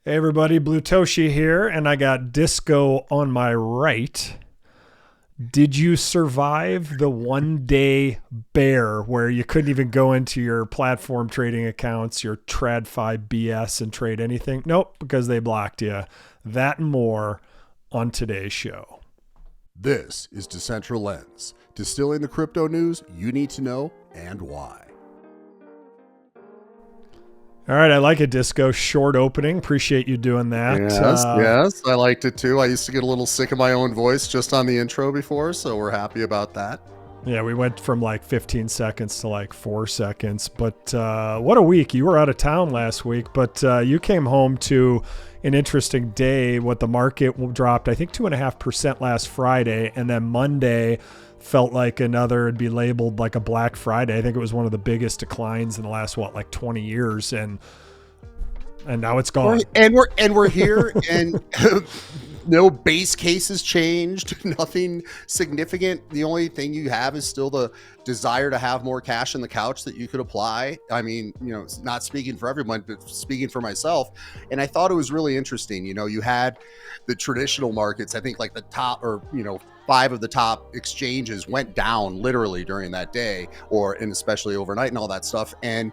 Hey everybody, Blutoshi here, and I got Disco on my right. Did you survive the 1 day bear where you couldn't even go into your platform trading accounts, your TradFi BS, and trade anything? Nope, because they blocked you. That and more on today's show. This is Decentral Lens, distilling the crypto news you need to know and why. All right, I like it, Disco. Short opening. Appreciate you doing that. Yes, I liked it too. I used to get a little sick of my own voice just on the intro before, so we're happy about that. Yeah, we went from like 15 seconds to like 4 seconds. But what a week. You were out of town last week, but you came home to an interesting day. What the market dropped, I think 2.5% last Friday, and then Monday felt like it'd be labeled like a Black Friday. I think it was one of the biggest declines in the last, 20 years. And now it's gone. We're here and no base case has changed, nothing significant. The only thing you have is still the desire to have more cash in the couch that you could apply. I mean, not speaking for everyone, but speaking for myself. And I thought it was really interesting. You had the traditional markets, I think like the top or, 5 of the top exchanges went down literally during that day and especially overnight and all that stuff. And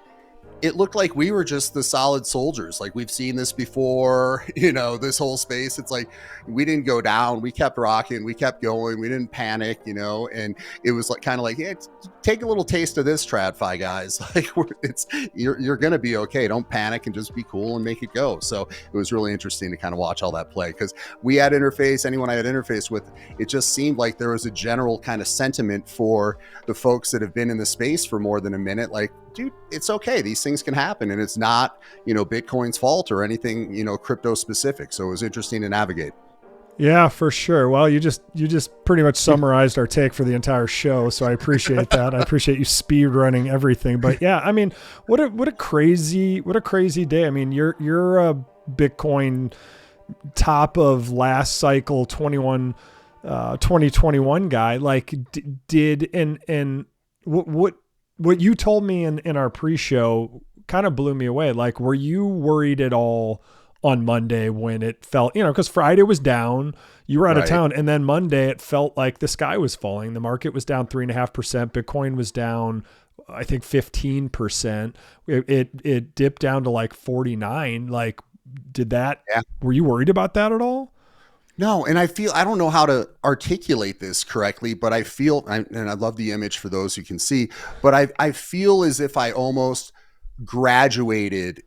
it looked like we were just the solid soldiers. Like we've seen this before, this whole space. It's like, we didn't go down. We kept rocking. We kept going. We didn't panic, and it was like, kind of like, yeah, take a little taste of this TradFi, guys. Like you're going to be okay. Don't panic and just be cool and make it go. So it was really interesting to kind of watch all that play because anyone I had interfaced with, it just seemed like there was a general kind of sentiment for the folks that have been in the space for more than a minute. Like, dude, it's okay. These things can happen, and it's not, Bitcoin's fault or anything, crypto specific. So it was interesting to navigate. Yeah, for sure. Well, you just pretty much summarized our take for the entire show, so I appreciate that. I appreciate you speed running everything. But yeah, I mean, what a crazy day. I mean, you're a Bitcoin top of last cycle 2021 guy. Like, what you told me in our pre-show kind of blew me away. Like, were you worried at all on Monday when it felt, because Friday was down, you were out of town, and then Monday it felt like the sky was falling. The market was down 3.5%. Bitcoin was down, I think 15%. It dipped down to like 49. Like, were you worried about that at all? No, and I don't know how to articulate this correctly, but I feel, and I love the image for those who can see, but I feel as if I almost graduated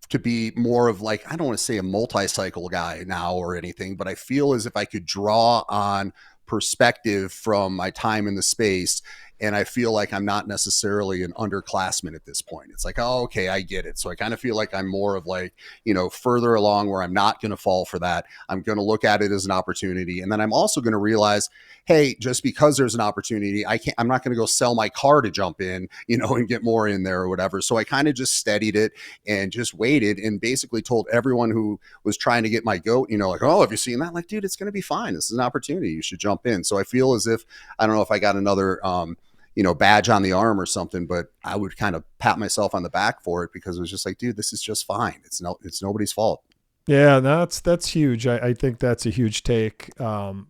to be more of like, I don't want to say a multi-cycle guy now or anything, but I feel as if I could draw on perspective from my time in the space. And I feel like I'm not necessarily an underclassman at this point. It's like, oh, okay, I get it. So I kind of feel like I'm more of like, further along where I'm not going to fall for that. I'm going to look at it as an opportunity. And then I'm also going to realize, hey, just because there's an opportunity, I'm not going to go sell my car to jump in, and get more in there or whatever. So I kind of just steadied it and just waited and basically told everyone who was trying to get my goat, like, oh, have you seen that? Like, dude, it's going to be fine. This is an opportunity. You should jump in. So I feel as if, I don't know if I got another, badge on the arm or something, but I would kind of pat myself on the back for it because it was just like, dude, this is just fine. It's nobody's fault. Yeah, that's huge. I think that's a huge take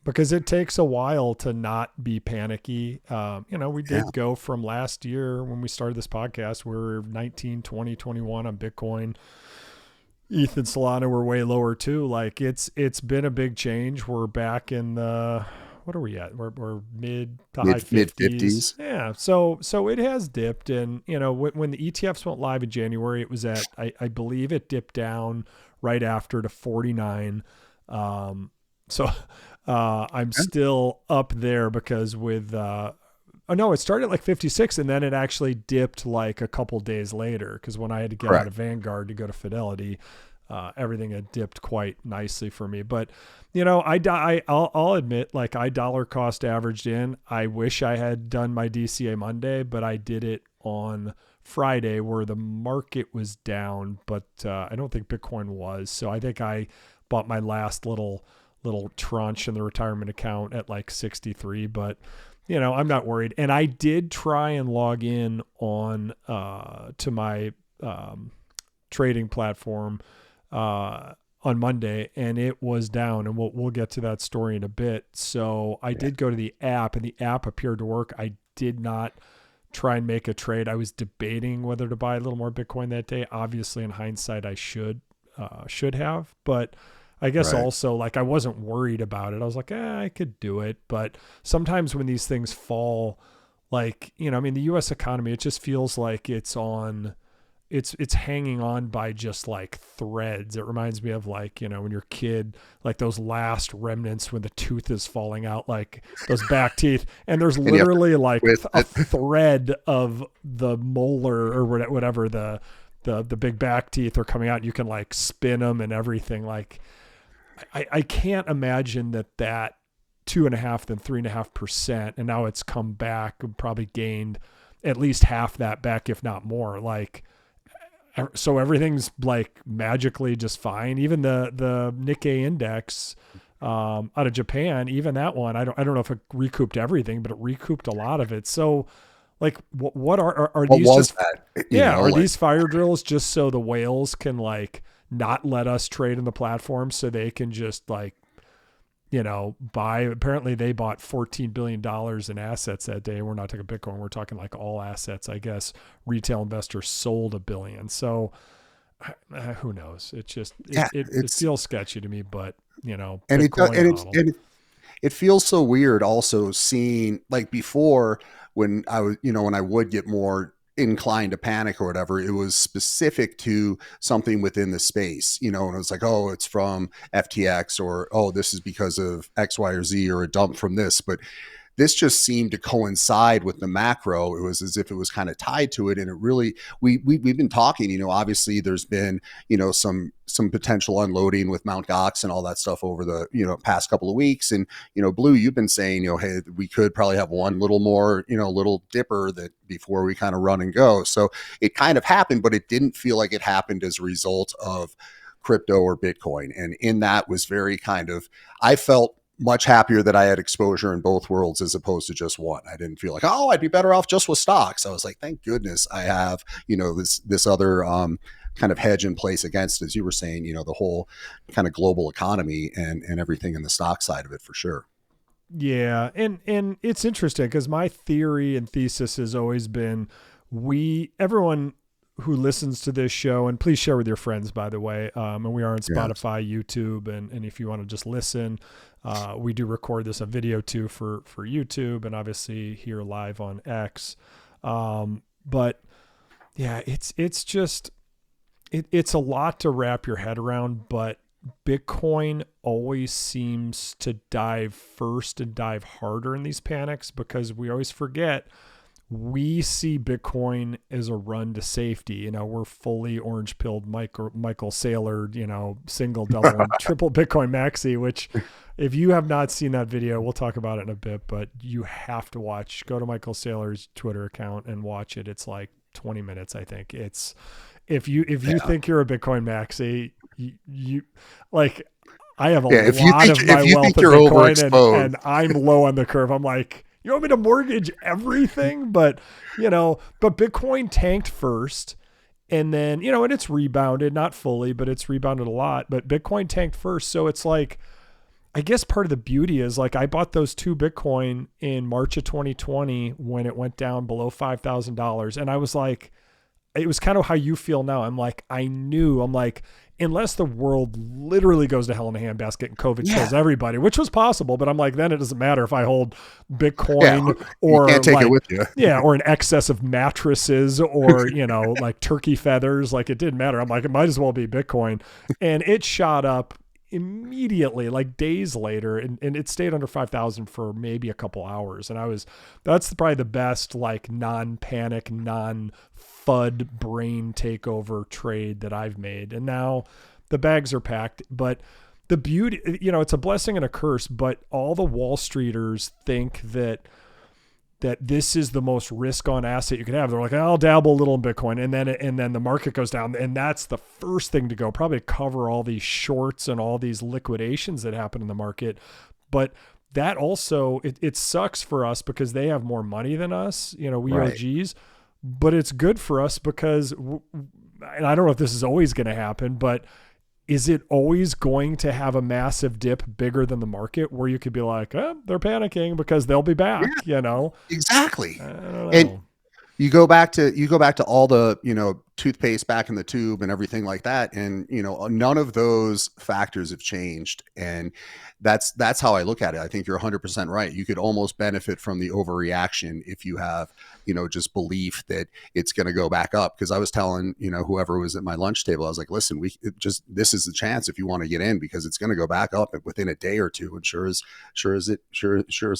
because it takes a while to not be panicky. We did go from last year when we started this podcast, we were 19, 20, 21 on Bitcoin. ETH and Solana were way lower too. Like it's been a big change. We're back in the, what are we at? We're mid to high 50s. Yeah. So it has dipped. And, when the ETFs went live in January, it was at, I believe it dipped down right after to 49. I'm still up there because with, it started at like 56 and then it actually dipped like a couple days later. Because when I had to get out of Vanguard to go to Fidelity, everything had dipped quite nicely for me. But, I'll admit, like, I dollar cost averaged in. I wish I had done my DCA Monday, but I did it on Friday where the market was down, but I don't think Bitcoin was. So I think I bought my last little tranche in the retirement account at like 63, but I'm not worried. And I did try and log in to my trading platform on Monday, and it was down, and we'll get to that story in a bit. So I did go to the app, and the app appeared to work. I did not try and make a trade. I was debating whether to buy a little more Bitcoin that day. Obviously, in hindsight, I should have, but I guess also like I wasn't worried about it. I was like, I could do it. But sometimes when these things fall, like, you know, I mean, the U.S. economy, it just feels like it's hanging on by just like threads. It reminds me of like, you know, when you're a kid, like those last remnants when the tooth is falling out, like those back teeth, and there's literally like a thread of the molar or whatever the big back teeth are coming out. You can like spin them and everything. Like I can't imagine that 2.5 then 3.5%, and now it's come back and probably gained at least half that back, if not more. Like, so everything's like magically just fine. Even the Nikkei index out of Japan, even that one, I don't know if it recouped everything, but it recouped a lot of it. So like, what are these? What was that? Yeah, are these fire drills just so the whales can like not let us trade in the platform, so they can just like, you know, buy? Apparently they bought $14 billion in assets that day. We're not talking Bitcoin. We're talking like all assets. I guess retail investors sold $1 billion. So who knows? It just, it feels sketchy to me, but you know, and it feels so weird also seeing like before when I was, you know, when I would get more inclined to panic or whatever, it was specific to something within the space, you know, and it was like, oh, it's from FTX, or, oh, this is because of X, Y, or Z, or a dump from this. But this just seemed to coincide with the macro. It was as if it was kind of tied to it. And it really, we've been talking, you know, obviously there's been, you know, some potential unloading with Mount Gox and all that stuff over the, you know, past couple of weeks. And, you know, Blue, you've been saying, you know, hey, we could probably have one little more, you know, little dipper that before we kind of run and go. So it kind of happened, but it didn't feel like it happened as a result of crypto or Bitcoin. And in that was very kind of, I felt much happier that I had exposure in both worlds as opposed to just one. I didn't feel like, oh, I'd be better off just with stocks. I was like, thank goodness I have, you know, this other kind of hedge in place against, as you were saying, you know, the whole kind of global economy and everything in the stock side of it for sure. Yeah. And it's interesting because my theory and thesis has always been everyone who listens to this show, and please share with your friends, by the way. And we are on Spotify, YouTube, and if you want to just listen, we do record this a video too for YouTube, and obviously here live on X. But yeah, it's just, it's a lot to wrap your head around, but Bitcoin always seems to dive first and dive harder in these panics, because we always forget we see Bitcoin as a run to safety. You know, we're fully orange pilled Michael Saylor, you know, single, double, and triple Bitcoin maxi, which if you have not seen that video, we'll talk about it in a bit, but you have to watch. Go to Michael Saylor's Twitter account and watch it. It's like 20 minutes, I think. It's, if you think you're a Bitcoin maxi, you like, I have a lot of my wealth in Bitcoin, and I'm low on the curve. I'm like, you want me to mortgage everything? But, you know, Bitcoin tanked first, and then, you know, and it's rebounded, not fully, but it's rebounded a lot, but Bitcoin tanked first. So it's like, I guess part of the beauty is like, I bought those 2 Bitcoin in March of 2020 when it went down below $5,000. And I was like, it was kind of how you feel now. I'm like, unless the world literally goes to hell in a handbasket and COVID kills everybody, which was possible, but I'm like, then it doesn't matter if I hold Bitcoin or you can't take it with you. Or an excess of mattresses or, you know, like turkey feathers. Like, it didn't matter. I'm like, it might as well be Bitcoin. And it shot up immediately, like days later, and it stayed under 5,000 for maybe a couple hours. And that's probably the best, like, non-panic, non-FUD brain takeover trade that I've made. And now the bags are packed, but the beauty, you know, it's a blessing and a curse, but all the Wall Streeters think that this is the most risk on asset you can have. They're like, I'll dabble a little in Bitcoin. And then the market goes down, and that's the first thing to go, probably to cover all these shorts and all these liquidations that happen in the market. But that also, it sucks for us because they have more money than us, you know, we OGs, but it's good for us because, and I don't know if this is always going to happen, but is it always going to have a massive dip bigger than the market where you could be like, they're panicking because they'll be back, Exactly. I don't know. And you go back to all the, toothpaste back in the tube and everything like that. And, none of those factors have changed. And that's how I look at it. I think you're 100% right. You could almost benefit from the overreaction if you have, just belief that it's going to go back up. Because I was telling, whoever was at my lunch table, I was like, listen, this is the chance if you want to get in, because it's going to go back up within a day or two. And sure as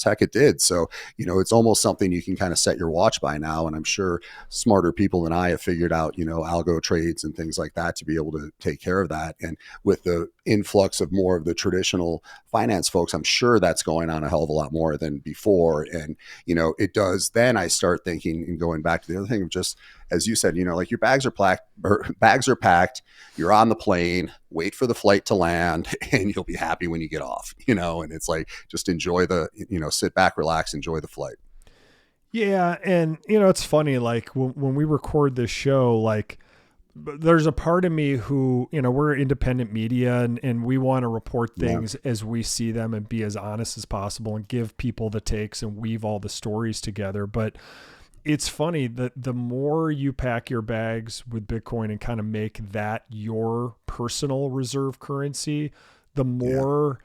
heck it did. So, it's almost something you can kind of set your watch by now. And I'm sure smarter people than I have figured out, algo trades and things like that to be able to take care of that. And with the influx of more of the traditional finance folks, I'm sure that's going on a hell of a lot more than before. And, it does. Then I start thinking and going back to the other thing of just, as you said, like your bags are packed, you're on the plane, wait for the flight to land, and you'll be happy when you get off, and it's like, just enjoy sit back, relax, enjoy the flight. Yeah. And, it's funny, like when we record this show, like there's a part of me who, we're independent media and we want to report things as we see them and be as honest as possible and give people the takes and weave all the stories together. But it's funny that the more you pack your bags with Bitcoin and kind of make that your personal reserve currency, the more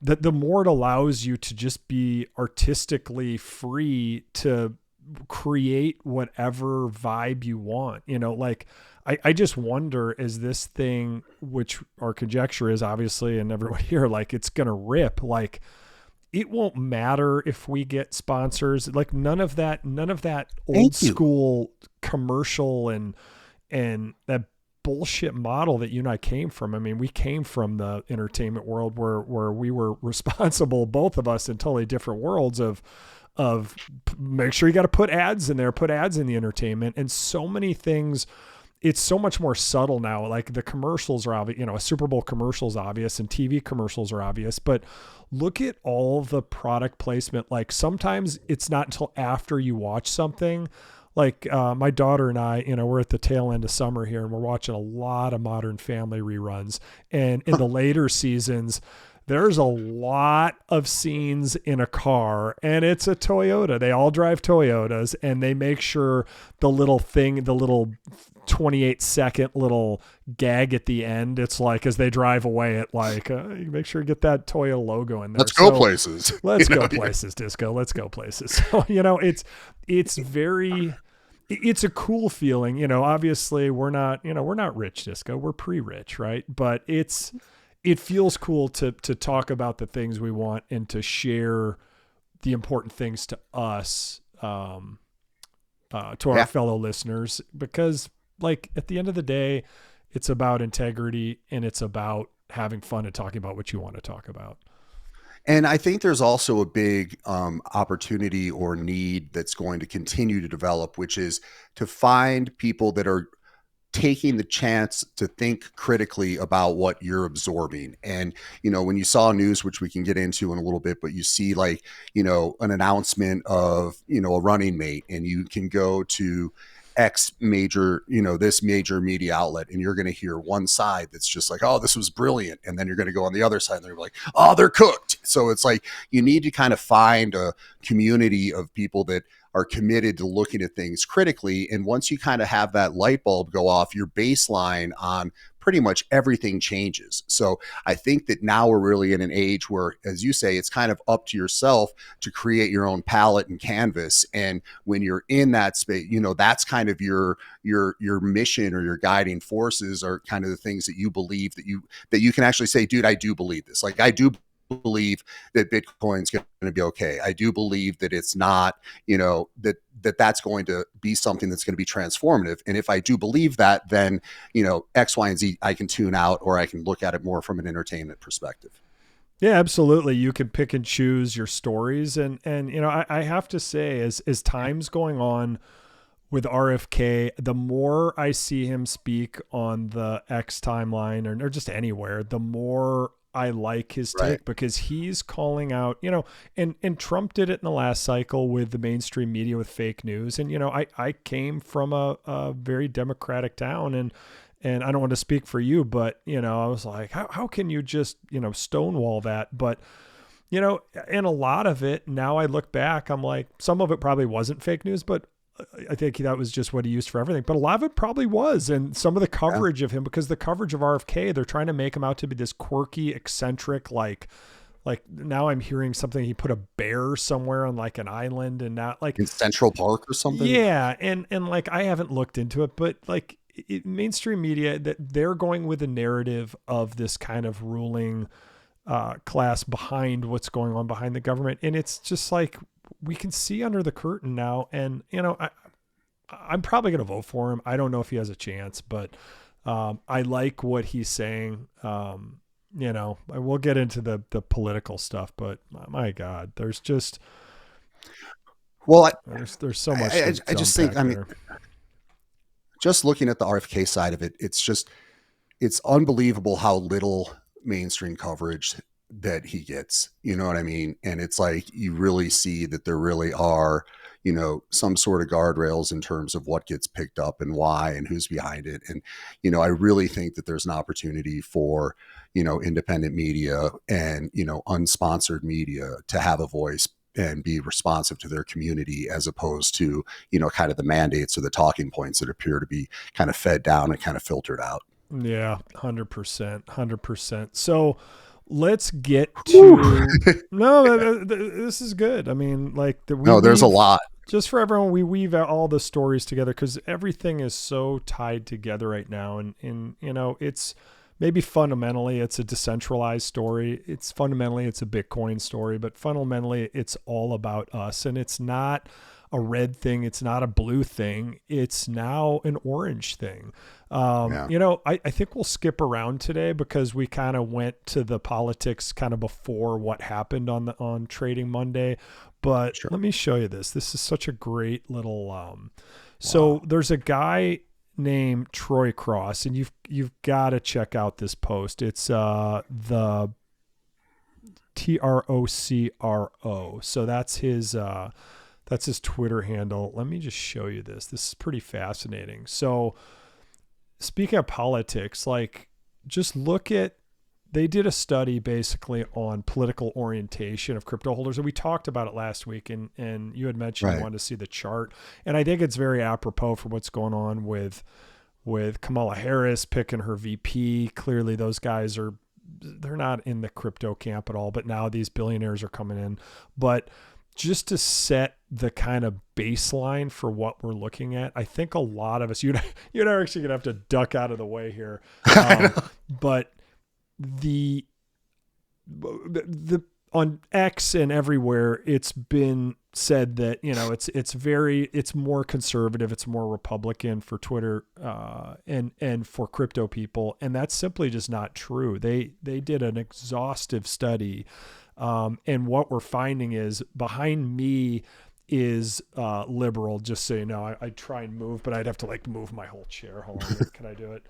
the more it allows you to just be artistically free to create whatever vibe you want. I just wonder, is this thing, which our conjecture is obviously, and everyone here, like it's going to rip, like it won't matter if we get sponsors, like none of that old school commercial and that bullshit model that you and I came from. I mean, we came from the entertainment world where we were responsible, both of us, in totally different worlds of make sure you got to put ads in there, put ads in the entertainment, and so many things. It's so much more subtle now. Like the commercials are obvious, a Super Bowl commercial is obvious and TV commercials are obvious, but look at all the product placement. Like sometimes it's not until after you watch something. Like my daughter and I, we're at the tail end of summer here and we're watching a lot of Modern Family reruns. And in the later seasons, there's a lot of scenes in a car and it's a Toyota. They all drive Toyotas and they make sure the little 28-second little gag at the end, it's like as they drive away, it like you make sure you get that Toyota logo in there. Let's go places. Let's go places, Disco. Let's go places. So, it's a cool feeling. Obviously we're not rich, Disco. We're pre-rich, right? But it feels cool to talk about the things we want and to share the important things to us, to our fellow listeners, because like at the end of the day, it's about integrity and it's about having fun and talking about what you want to talk about. And I think there's also a big opportunity or need that's going to continue to develop, which is to find people that are taking the chance to think critically about what you're absorbing. And, when you saw news, which we can get into in a little bit, but you see like, an announcement of, a running mate, and you can go to X major, this major media outlet, and you're going to hear one side that's just like, oh, this was brilliant. And then you're going to go on the other side and they're like, oh, they're cooked. So it's like, you need to kind of find a community of people that are committed to looking at things critically. And once you kind of have that light bulb go off, your baseline on pretty much everything changes. So I think that now we're really in an age where, as you say, it's kind of up to yourself to create your own palette and canvas. And when you're in that space, that's kind of your mission or your guiding forces are kind of the things that you believe that you can actually say, dude, I do believe this. Like I do believe that Bitcoin's going to be okay. I do believe that it's not, that's going to be something that's going to be transformative. And if I do believe that, then, X, Y, and Z, I can tune out, or I can look at it more from an entertainment perspective. Yeah, absolutely. You can pick and choose your stories. And I have to say, as time's going on with RFK, the more I see him speak on the X timeline or just anywhere, the more I like his take, because he's calling out, and Trump did it in the last cycle with the mainstream media with fake news. And, I came from a very democratic town, And I don't want to speak for you, but, you know, I was like, how can you just, you know, stonewall that? But, you know, and a lot of it, now I look back, I'm like, some of it probably wasn't fake news, but I think that was just what he used for everything. But a lot of it probably was. And some of the coverage of him, because the coverage of RFK, they're trying to make him out to be this quirky, eccentric, like now I'm hearing something, he put a bear somewhere on like an island and not like in Central Park or something. Yeah. And like, I haven't looked into it, but like mainstream media, that they're going with a narrative of this kind of ruling class behind what's going on behind the government. And it's just like, we can see under the curtain now. And, you know, I'm probably going to vote for him. I don't know if he has a chance, but I like what he's saying. You know, we'll get into the political stuff, but my God, there's just, there's so much. I just think, I mean, just looking at the RFK side of it, it's unbelievable how little mainstream coverage that he gets, you know what I mean? And it's like, you really see that there really are, you know, some sort of guardrails in terms of what gets picked up and why and who's behind it. And, you know, I really think that there's an opportunity for, you know, independent media and, you know, unsponsored media to have a voice and be responsive to their community, as opposed to, you know, kind of the mandates or the talking points that appear to be kind of fed down and kind of filtered out. Yeah, 100%. So let's get to, this is good. I mean, like there's a lot. Just for everyone, we weave out all the stories together because everything is so tied together right now. And, you know, it's maybe fundamentally it's a decentralized story. It's fundamentally it's a Bitcoin story, but fundamentally it's all about us. And it's not a red thing. It's not a blue thing. It's now an orange thing. You know, I think we'll skip around today because we kind of went to the politics kind of before what happened on Trading Monday. But Let me show you this. This is such a great little, so there's a guy named Troy Cross, and you've got to check out this post. It's, the TROCRO. So that's his Twitter handle. Let me just show you this. This is pretty fascinating. So speaking of politics, like just look at, they did a study basically on political orientation of crypto holders. And we talked about it last week and you had mentioned you wanted to see the chart. And I think it's very apropos for what's going on with Kamala Harris picking her VP. Clearly those guys they're not in the crypto camp at all, but now these billionaires are coming in. But just to set the kind of baseline for what we're looking at, I think a lot of us, you're actually gonna have to duck out of the way here. But the on X and everywhere, it's been said that, you know, it's more conservative, it's more Republican for Twitter and for crypto people, and that's simply just not true. They did an exhaustive study, and what we're finding is behind me is liberal. Just so you know, I try and move, but I'd have to like move my whole chair. Hold on, can I do it?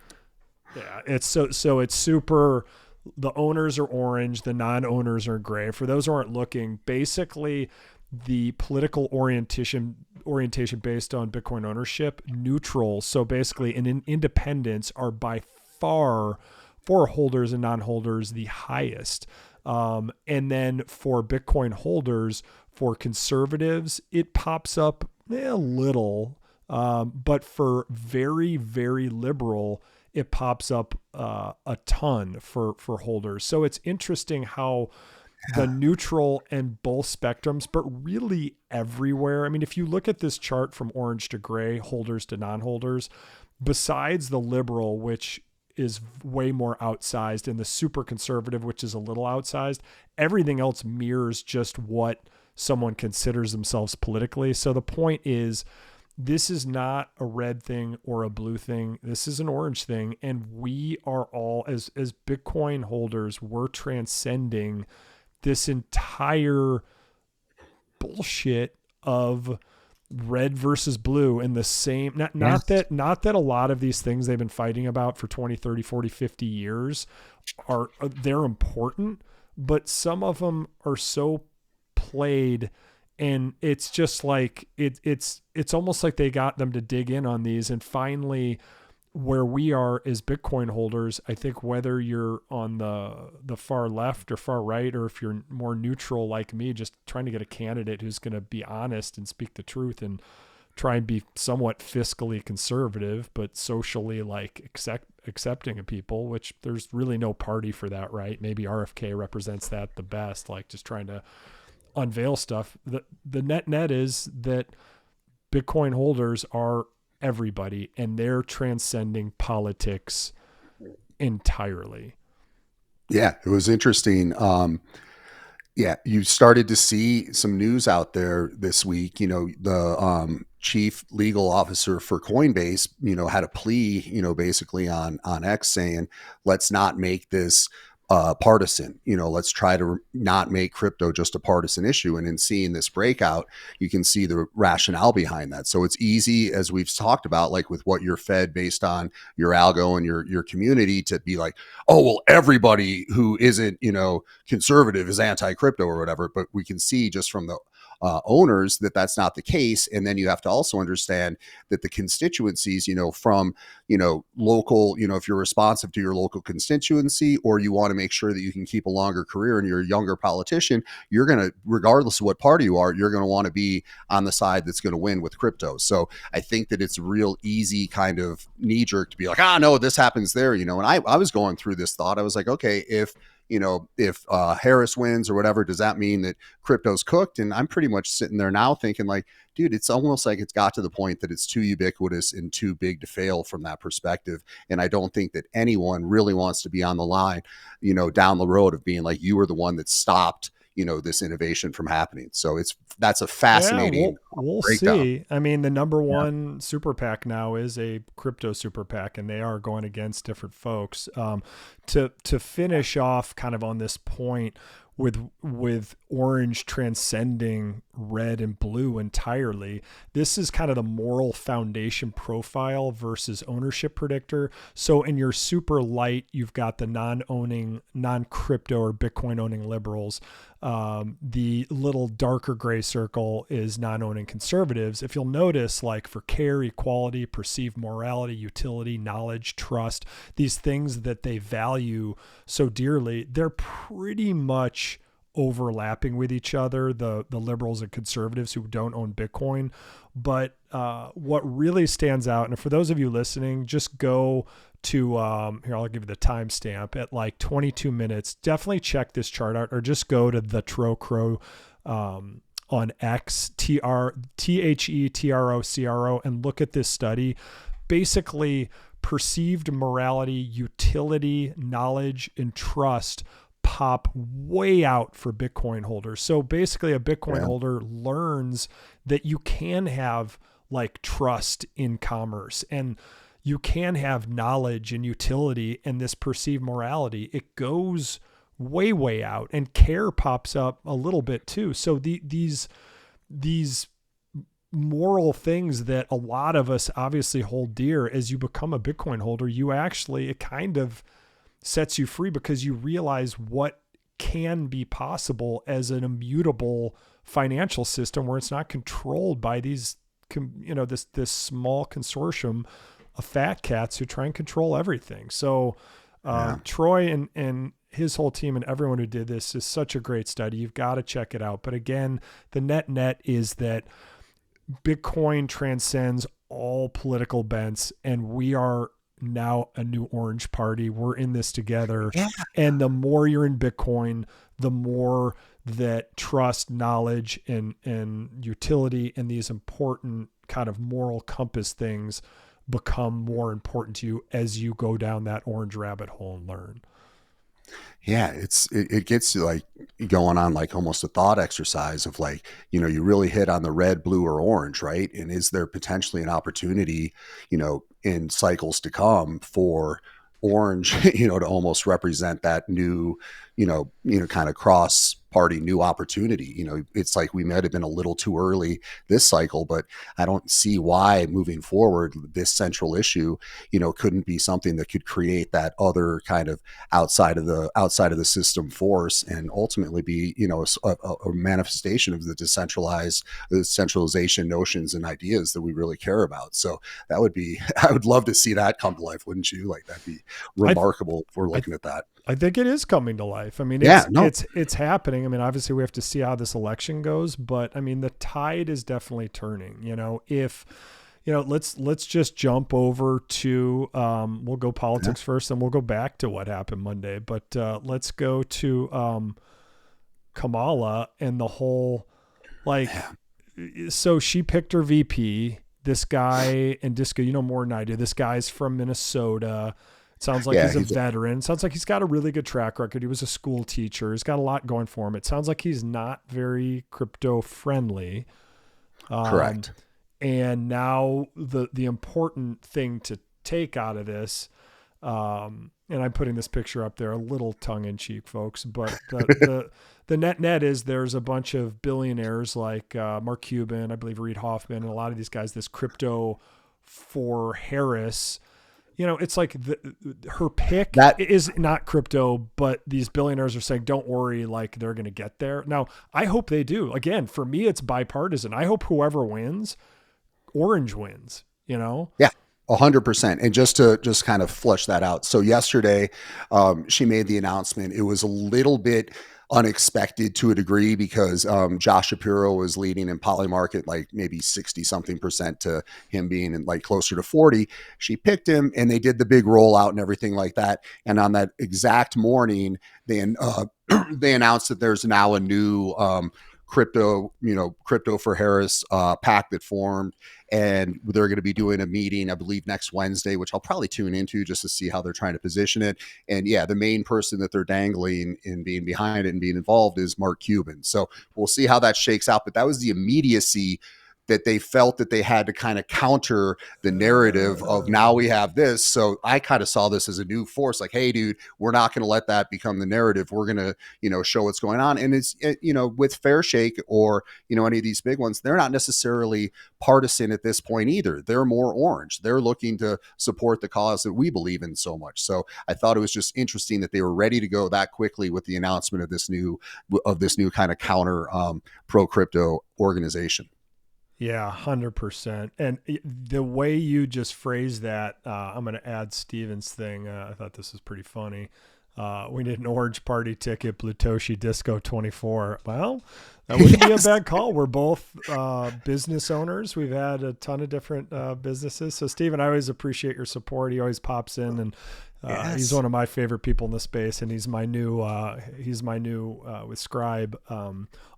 Yeah, it's so it's super. The owners are orange, the non-owners are gray. For those who aren't looking, basically the political orientation based on Bitcoin ownership, neutral. So basically in independents are by far for holders and non-holders the highest. And then for Bitcoin holders, for conservatives, it pops up a little, but for very, very liberal, it pops up a ton for holders. So it's interesting how the neutral and both spectrums, but really everywhere. I mean, if you look at this chart from orange to gray, holders to non-holders, besides the liberal, which is way more outsized, and the super conservative, which is a little outsized, everything else mirrors just what someone considers themselves politically. So the point is, this is not a red thing or a blue thing. This is an orange thing. And we are all, as Bitcoin holders, we're transcending this entire bullshit of red versus blue in the same, not that a lot of these things they've been fighting about for 20, 30, 40, 50 years they're important, but some of them are so played. And it's just like it's almost like they got them to dig in on these. And finally, where we are as Bitcoin holders, I think whether you're on the far left or far right, or if you're more neutral like me, just trying to get a candidate who's going to be honest and speak the truth and try and be somewhat fiscally conservative, but socially like accepting of people, which there's really no party for that, right? Maybe RFK represents that the best, like just trying to unveil stuff. The net is that Bitcoin holders are everybody, and they're transcending politics entirely. Yeah, it was interesting. Yeah, you started to see some news out there this week. The chief legal officer for Coinbase, had a plea, basically on X saying, let's not make this partisan. Let's try to not make crypto just a partisan issue. And in seeing this breakout, you can see the rationale behind that. So it's easy, as we've talked about, like with what you're fed based on your algo and your community, to be like, oh, well, everybody who isn't, conservative is anti-crypto or whatever. But we can see just from the owners that that's not the case. And then you have to also understand that the constituencies, from, local, if you're responsive to your local constituency, or you want to make sure that you can keep a longer career and you're a younger politician, you're going to, regardless of what party you are, you're going to want to be on the side that's going to win with crypto. So I think that it's real easy kind of knee jerk to be like, no, this happens there, and I was going through this thought. I was like, okay, if Harris wins or whatever, does that mean that crypto's cooked? And I'm pretty much sitting there now thinking like, dude, it's almost like it's got to the point that it's too ubiquitous and too big to fail from that perspective. And I don't think that anyone really wants to be on the line, down the road of being like, you were the one that stopped, this innovation from happening. So that's a fascinating we'll breakdown. see. I mean, the number one super PAC now is a crypto super PAC, and they are going against different folks. To finish off kind of on this point with orange transcending red and blue entirely, this is kind of the moral foundation profile versus ownership predictor. So in your super light, you've got the non-owning, non-crypto or Bitcoin owning liberals. The little darker gray circle is non-owning conservatives. If you'll notice, like for care, equality, perceived morality, utility, knowledge, trust, these things that they value so dearly, they're pretty much overlapping with each other, the liberals and conservatives who don't own Bitcoin. But what really stands out, and for those of you listening, just go to here, I'll give you the timestamp at like 22 minutes. Definitely check this chart out, or just go to the Trocro on X, TheTrocro, and look at this study. Basically, perceived morality, utility, knowledge, and trust pop way out for Bitcoin holders. So basically a Bitcoin holder learns that you can have like trust in commerce, and you can have knowledge and utility and this perceived morality. It goes way, way out, and care pops up a little bit too. So these moral things that a lot of us obviously hold dear, as you become a Bitcoin holder, it kind of sets you free, because you realize what can be possible as an immutable financial system where it's not controlled by these, this small consortium of fat cats who try and control everything. So Troy and his whole team and everyone who did this is such a great study. You've got to check it out. But again, the net is that Bitcoin transcends all political bents, and we are now a new orange party. We're in this together. Yeah. And the more you're in Bitcoin, the more that trust, knowledge, and utility and these important kind of moral compass things become more important to you as you go down that orange rabbit hole and learn. Yeah, it gets like going on like almost a thought exercise of like, you really hit on the red, blue, or orange, right? And is there potentially an opportunity, in cycles to come for orange, to almost represent that new, kind of cross party new opportunity. It's like we might have been a little too early this cycle, but I don't see why moving forward this central issue, couldn't be something that could create that other kind of outside of the system force, and ultimately be a manifestation of the decentralization notions and ideas that we really care about. So that would be, I would love to see that come to life, wouldn't you? Like, that'd be remarkable if we're looking at that. I think it is coming to life. I mean, it's happening. I mean, obviously we have to see how this election goes, but I mean, the tide is definitely turning. Let's just jump over to, we'll go politics first, and we'll go back to what happened Monday, but let's go to Kamala and the whole, so she picked her VP, this guy, and Disco, more than I do. This guy's from Minnesota. It sounds like he's a veteran. It sounds like he's got a really good track record. He was a school teacher. He's got a lot going for him. It sounds like he's not very crypto friendly. Correct. And now the important thing to take out of this, and I'm putting this picture up there a little tongue in cheek, folks, but the net is there's a bunch of billionaires like Mark Cuban, I believe Reid Hoffman, and a lot of these guys, this crypto for Harris. It's like her pick is not crypto, but these billionaires are saying, don't worry, like they're going to get there. Now, I hope they do. Again, for me, it's bipartisan. I hope whoever wins, orange wins, Yeah. 100%. And just kind of flush that out. So yesterday, she made the announcement. It was a little bit unexpected to a degree because Josh Shapiro was leading in Polymarket, like maybe 60 something percent to him being in like closer to 40. She picked him and they did the big rollout and everything like that. And on that exact morning, they announced that there's now a new crypto for Harris PAC that formed, and they're going to be doing a meeting, I believe, next Wednesday, which I'll probably tune into just to see how they're trying to position it. And yeah, the main person that they're dangling and being behind it and being involved is Mark Cuban. So we'll see how that shakes out. But that was the immediacy that they felt that they had to kind of counter the narrative of now we have this. So I kind of saw this as a new force, like, hey, dude, we're not going to let that become the narrative. We're going to, show what's going on. And it's, with Fair Shake or, any of these big ones, they're not necessarily partisan at this point either. They're more orange. They're looking to support the cause that we believe in so much. So I thought it was just interesting that they were ready to go that quickly with the announcement of this new kind of counter pro crypto organization. Yeah, 100%. And the way you just phrased that, I'm going to add Steven's thing. I thought this was pretty funny. We need an orange party ticket, Blutoshi Disco 24. Well, that wouldn't be a bad call. We're both business owners. We've had a ton of different businesses. So, Steven, I always appreciate your support. He always pops in, and he's one of my favorite people in the space, and he's my new with Scribe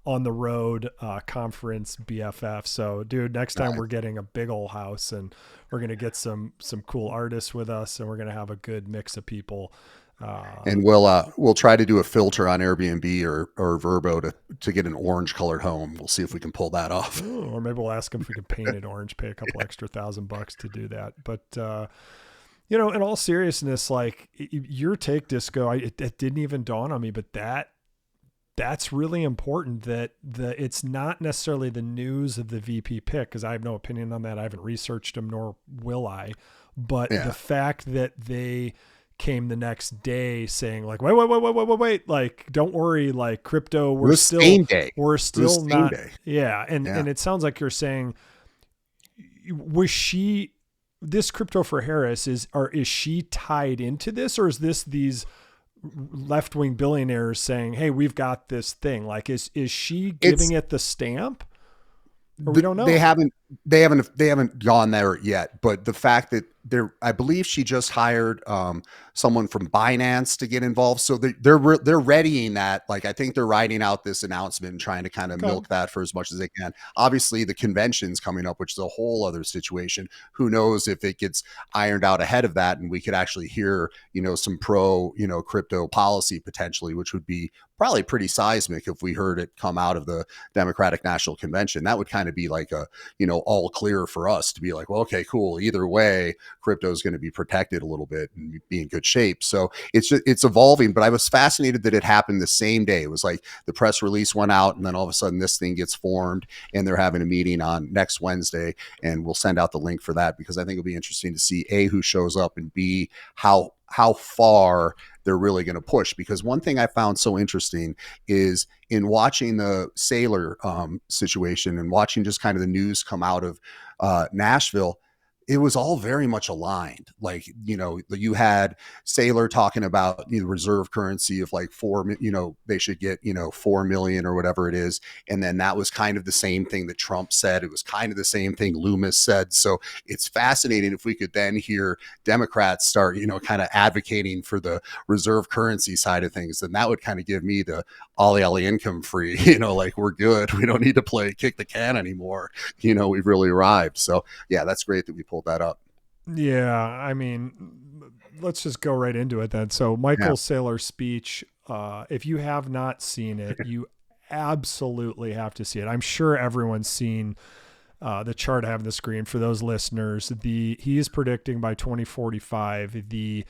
on the road conference BFF. So, dude, next time we're getting a big old house, and we're gonna get some cool artists with us, and we're gonna have a good mix of people. And we'll try to do a filter on Airbnb or Verbo to get an orange colored home. We'll see if we can pull that off. Ooh, or maybe we'll ask him if we can paint it orange, pay a couple extra $1,000 to do that. But in all seriousness, like your take, Disco, it didn't even dawn on me, but that's really important that it's not necessarily the news of the VP pick, because I have no opinion on that. I haven't researched them, nor will I. But the fact that they came the next day saying like, wait, like, don't worry, like crypto, we're still not. Day. Yeah. And it sounds like you're saying, this crypto for Harris is she tied into this, or is this these left-wing billionaires saying, hey, we've got this thing? Like, is she giving it the stamp? Or we don't know. They haven't gone there yet, but the fact that I believe she just hired someone from Binance to get involved. So they're readying that. Like, I think they're writing out this announcement and trying to kind of milk that for as much as they can. Obviously the convention's coming up, which is a whole other situation. Who knows if it gets ironed out ahead of that and we could actually hear, some pro, crypto policy potentially, which would be probably pretty seismic if we heard it come out of the Democratic National Convention. That would kind of be like a, all clear for us to be like, well, okay, cool. Either way, crypto is going to be protected a little bit and be in good shape. So it's evolving, but I was fascinated that it happened the same day. It was like the press release went out and then all of a sudden this thing gets formed and they're having a meeting on next Wednesday, and we'll send out the link for that because I think it'll be interesting to see A, who shows up, and B, how far they're really going to push. Because one thing I found so interesting is in watching the Saylor situation and watching just kind of the news come out of Nashville, it was all very much aligned. Like, you had Saylor talking about the reserve currency of like they should get, 4 million or whatever it is. And then that was kind of the same thing that Trump said. It was kind of the same thing Loomis said. So it's fascinating if we could then hear Democrats start, kind of advocating for the reserve currency side of things. Then that would kind of give me the ollie income free, like we're good. We don't need to play kick the can anymore. We've really arrived. So yeah, that's great that we pulled that up. Yeah, I mean, let's just go right into it then. So Michael Saylor's speech, if you have not seen it, you absolutely have to see it. I'm sure everyone's seen the chart I have on the screen. For those listeners, he is predicting by 2045 the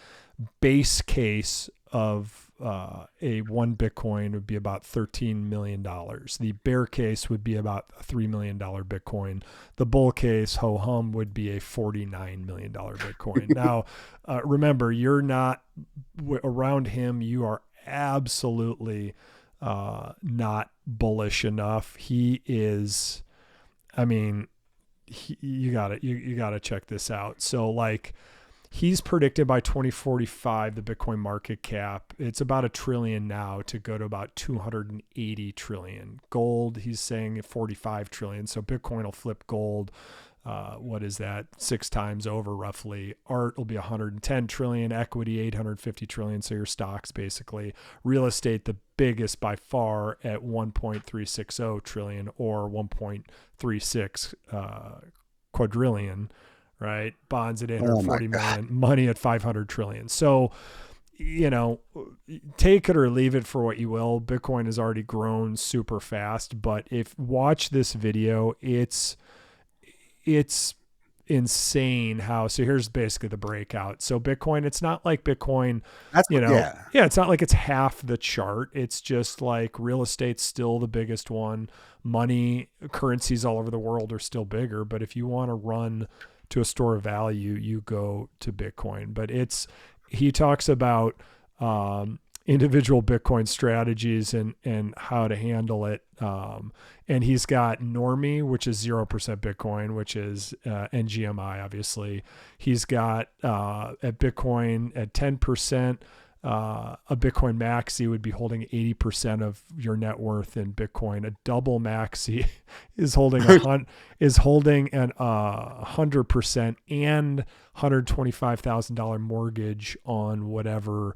base case of a one Bitcoin would be about $13 million. The bear case would be about a $3 million Bitcoin. The bull case, ho hum, would be a $49 million Bitcoin. Now, remember, you're not around him. You are absolutely not bullish enough. He is, I mean, you gotta check this out. So like, he's predicted by 2045, the Bitcoin market cap, it's about $1 trillion now to go to about 280 trillion. Gold, he's saying 45 trillion. So Bitcoin will flip gold. What is that? 6 times over roughly. Art will be 110 trillion, equity 850 trillion. So your stocks basically. Real estate, the biggest by far at 1.360 trillion or 1.36 quadrillion. Right. Bonds at 840 million, money at 500 trillion. So, take it or leave it for what you will. Bitcoin has already grown super fast, but if watch this video, it's insane how, so here's basically the breakout. So Bitcoin, it's not like Bitcoin, it's not like it's half the chart. It's just like real estate's still the biggest one. Money, currencies all over the world are still bigger. But if you want to run to a store of value, you go to Bitcoin. But he talks about individual Bitcoin strategies and how to handle it. And he's got Normie, which is 0% Bitcoin, which is NGMI, obviously. He's got at Bitcoin at 10%. A Bitcoin maxi would be holding 80% of your net worth in Bitcoin. A double maxi is holding an 100% and $125,000 mortgage on whatever.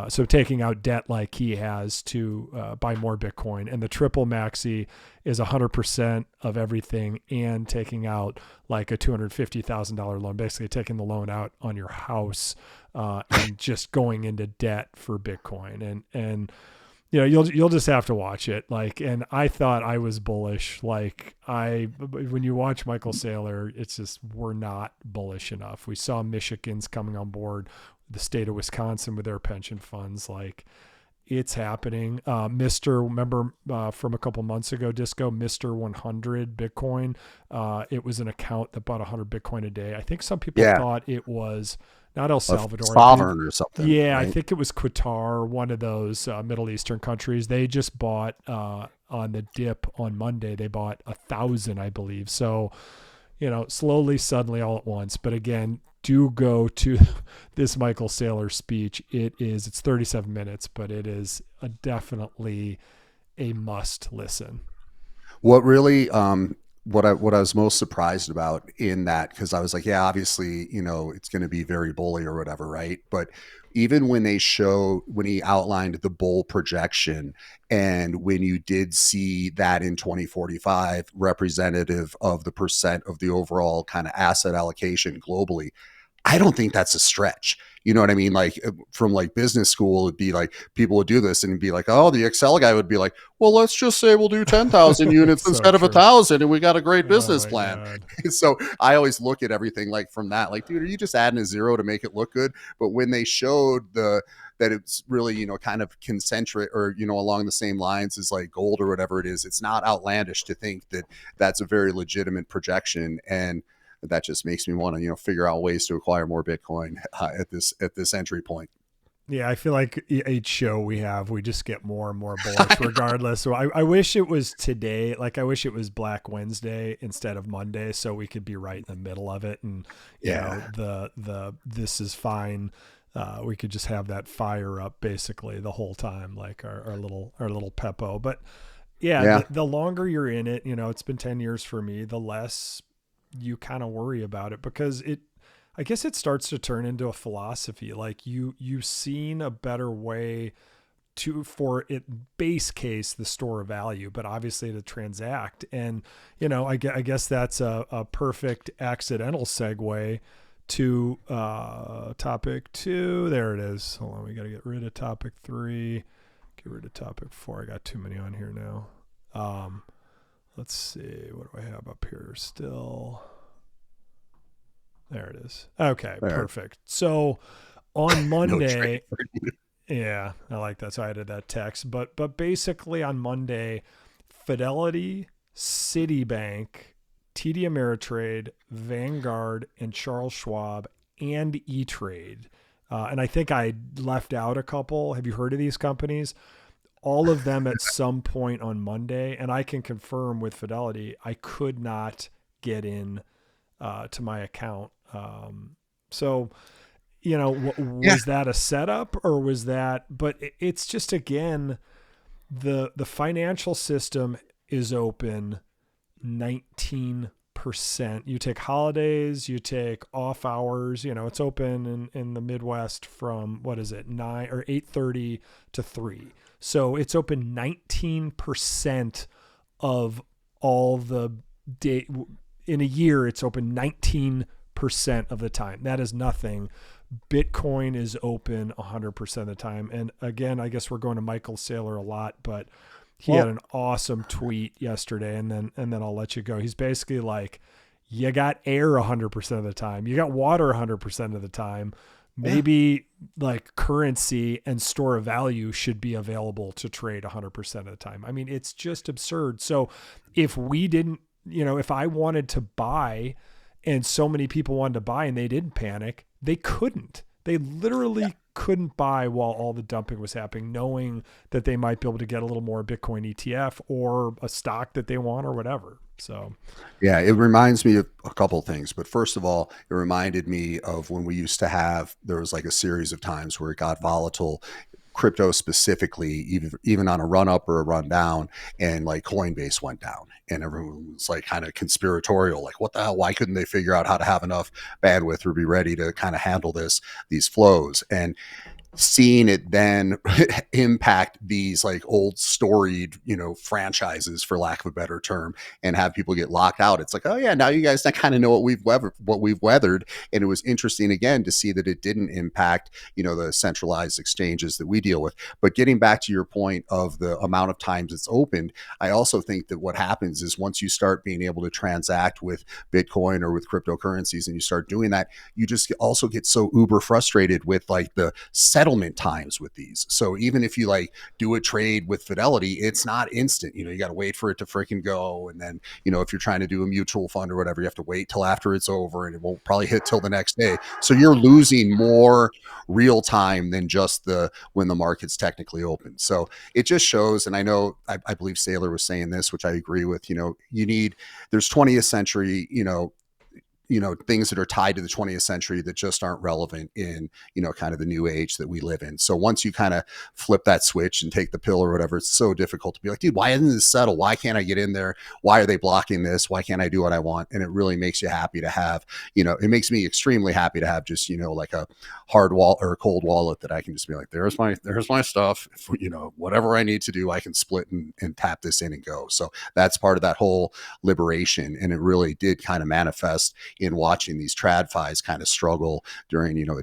So taking out debt like he has to buy more Bitcoin. And the triple maxi is 100% of everything and taking out like a $250,000 loan, basically taking the loan out on your house and just going into debt for Bitcoin. And you'll just have to watch it. Like, and I thought I was bullish. Like when you watch Michael Saylor, it's just, we're not bullish enough. We saw Michigan's coming on board, the state of Wisconsin with their pension funds. Like, it's happening. Remember from a couple months ago, Disco, Mr. 100 Bitcoin. It was an account that bought 100 Bitcoin a day. I think some people thought it was not El Salvador, sovereign or something. Yeah, right? I think it was Qatar, one of those Middle Eastern countries. They just bought on the dip on Monday. They bought 1,000, I believe. So, slowly, suddenly, all at once. But again, do go to this Michael Saylor speech. It's 37 minutes, but it is definitely a must listen. What really, what I was most surprised about in that, because I was like, yeah, obviously, it's going to be very bully or whatever, right? But even when he outlined the bull projection, and when you did see that in 2045 representative of the percent of the overall kind of asset allocation globally, I don't think that's a stretch. You know what I mean? Like from like business school, it'd be like people would do this and it'd be like, oh, the Excel guy would be like, well, let's just say we'll do 10,000 units So instead of true. 1,000 and we got a great Oh business my plan. God. So I always look at everything like from that, like, dude, are you just adding a zero to make it look good? But when they showed that it's really, you know, kind of concentric or, you know, along the same lines as like gold or whatever it is, it's not outlandish to think that that's a very legitimate projection. And that just makes me want to, you know, figure out ways to acquire more Bitcoin at this entry point. Yeah, I feel like each show we have, we just get more and more bullish regardless. So I wish it was today. Like I wish it was Black Wednesday instead of Monday, so we could be right in the middle of it. And you know, the this is fine. We could just have that fire up basically the whole time, like our little Peppo. But yeah. The longer you're in it, you know, it's been 10 years for me, the less you kind of worry about it, because I guess it starts to turn into a philosophy. Like you've seen a better way for it, base case, the store of value, but obviously to transact. And, you know, I guess that's a perfect accidental segue to topic 2. There it is. Hold on. We got to get rid of topic 3, get rid of topic 4. I got too many on here now. Let's see. What do I have up here still? There it is. Okay, perfect. So on Monday, yeah, I like that. So I added that text. But basically on Monday, Fidelity, Citibank, TD Ameritrade, Vanguard, and Charles Schwab, and E-Trade. And I think I left out a couple. Have you heard of these companies? All of them at some point on Monday. And I can confirm with Fidelity, I could not get in to my account. So, you know, was that a setup or was that, but it's just, again, the financial system is open 19%. You take holidays, you take off hours, you know, it's open in the Midwest from, what is it, 9 or 8:30 to 3. So it's open 19% of all the day in a year. It's open 19% of the time. That is nothing. Bitcoin is open 100% of the time. And again, I guess we're going to Michael Saylor a lot, but he had an awesome tweet yesterday, and then I'll let you go. He's basically like, you got air 100% of the time. You got water 100% of the time. Maybe like currency and store of value should be available to trade 100% of the time. I mean, it's just absurd. So if we didn't, you know, if I wanted to buy and so many people wanted to buy and they didn't panic, they couldn't. They literally couldn't buy while all the dumping was happening, knowing that they might be able to get a little more Bitcoin ETF or a stock that they want or whatever. So, yeah, it reminds me of a couple of things. But first of all, it reminded me of when we used to have, there was like a series of times where it got volatile, crypto specifically, even on a run up or a run down, and like Coinbase went down and everyone was like kind of conspiratorial, like what the hell, why couldn't they figure out how to have enough bandwidth or be ready to kind of handle these flows? And seeing it then impact these like old storied, you know, franchises, for lack of a better term, and have people get locked out. It's like, oh yeah, now you guys kind of know what we've weathered. And it was interesting again to see that it didn't impact, you know, the centralized exchanges that we deal with. But getting back to your point of the amount of times it's opened, I also think that what happens is once you start being able to transact with Bitcoin or with cryptocurrencies and you start doing that, you just also get so uber frustrated with like the settlement times with these. So even if you like do a trade with Fidelity, it's not instant. You know, you got to wait for it to freaking go. And then, you know, if you're trying to do a mutual fund or whatever, you have to wait till after it's over and it won't probably hit till the next day. So you're losing more real time than just when the market's technically open. So it just shows. And I know, I believe Saylor was saying this, which I agree with, you know, there's 20th century, things that are tied to the 20th century that just aren't relevant in, you know, kind of the new age that we live in. So once you kind of flip that switch and take the pill or whatever, it's so difficult to be like, dude, why isn't this settled? Why can't I get in there? Why are they blocking this? Why can't I do what I want? And it really makes you happy to have, you know, it makes me extremely happy to have just, you know, like a hard wall or a cold wallet that I can just be like, there's my stuff. If, you know, whatever I need to do, I can split and tap this in and go. So that's part of that whole liberation. And it really did kind of manifest in watching these TradFis kind of struggle during, you know,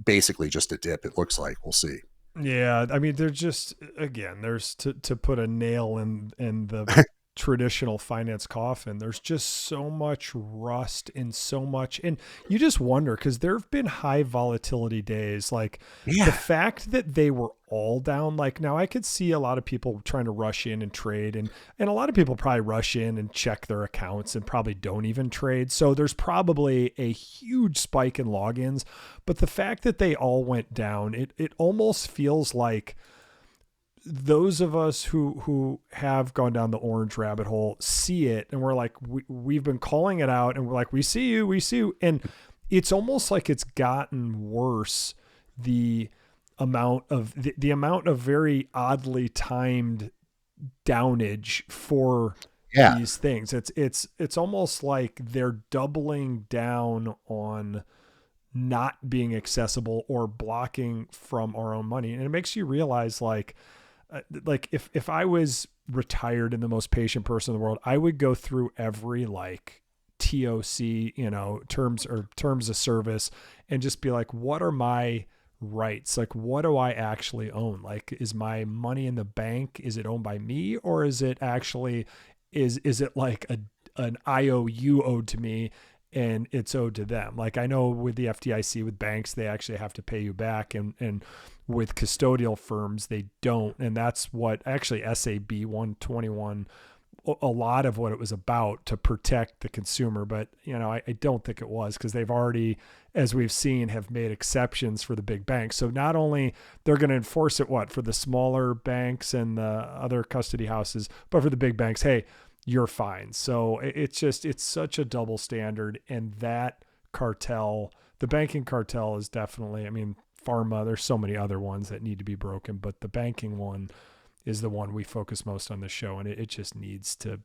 basically just a dip. It looks like. We'll see. Yeah, I mean, they're just, again, there's to put a nail in the traditional finance coffin. There's just so much rust and so much, and you just wonder, because there have been high volatility days, like the fact that they were all down. Like, now I could see a lot of people trying to rush in and trade, and a lot of people probably rush in and check their accounts and probably don't even trade. So there's probably a huge spike in logins, but the fact that they all went down, it almost feels like those of us who have gone down the orange rabbit hole see it, and we're like, we've been calling it out, and we're like, we see you. And it's almost like it's gotten worse. The amount of very oddly timed downage for these things. It's almost like they're doubling down on not being accessible or blocking from our own money. And it makes you realize, like if I was retired and the most patient person in the world, I would go through every like TOC, terms of service, and just be like, what are my rights? Like, what do I actually own? Like, is my money in the bank, is it owned by me, or is it actually, is it like an IOU owed to me and it's owed to them? Like, I know with the FDIC, with banks, they actually have to pay you back, and with custodial firms, they don't. And that's what actually SAB 121, a lot of what it was about, to protect the consumer. But, I don't think it was, because they've already, as we've seen, have made exceptions for the big banks. So not only they're going to enforce it, for the smaller banks and the other custody houses, but for the big banks, hey, you're fine. So it's such a double standard. And that cartel, the banking cartel, is definitely, I mean, pharma, there's so many other ones that need to be broken, but the banking one is the one we focus most on the show. And it just needs to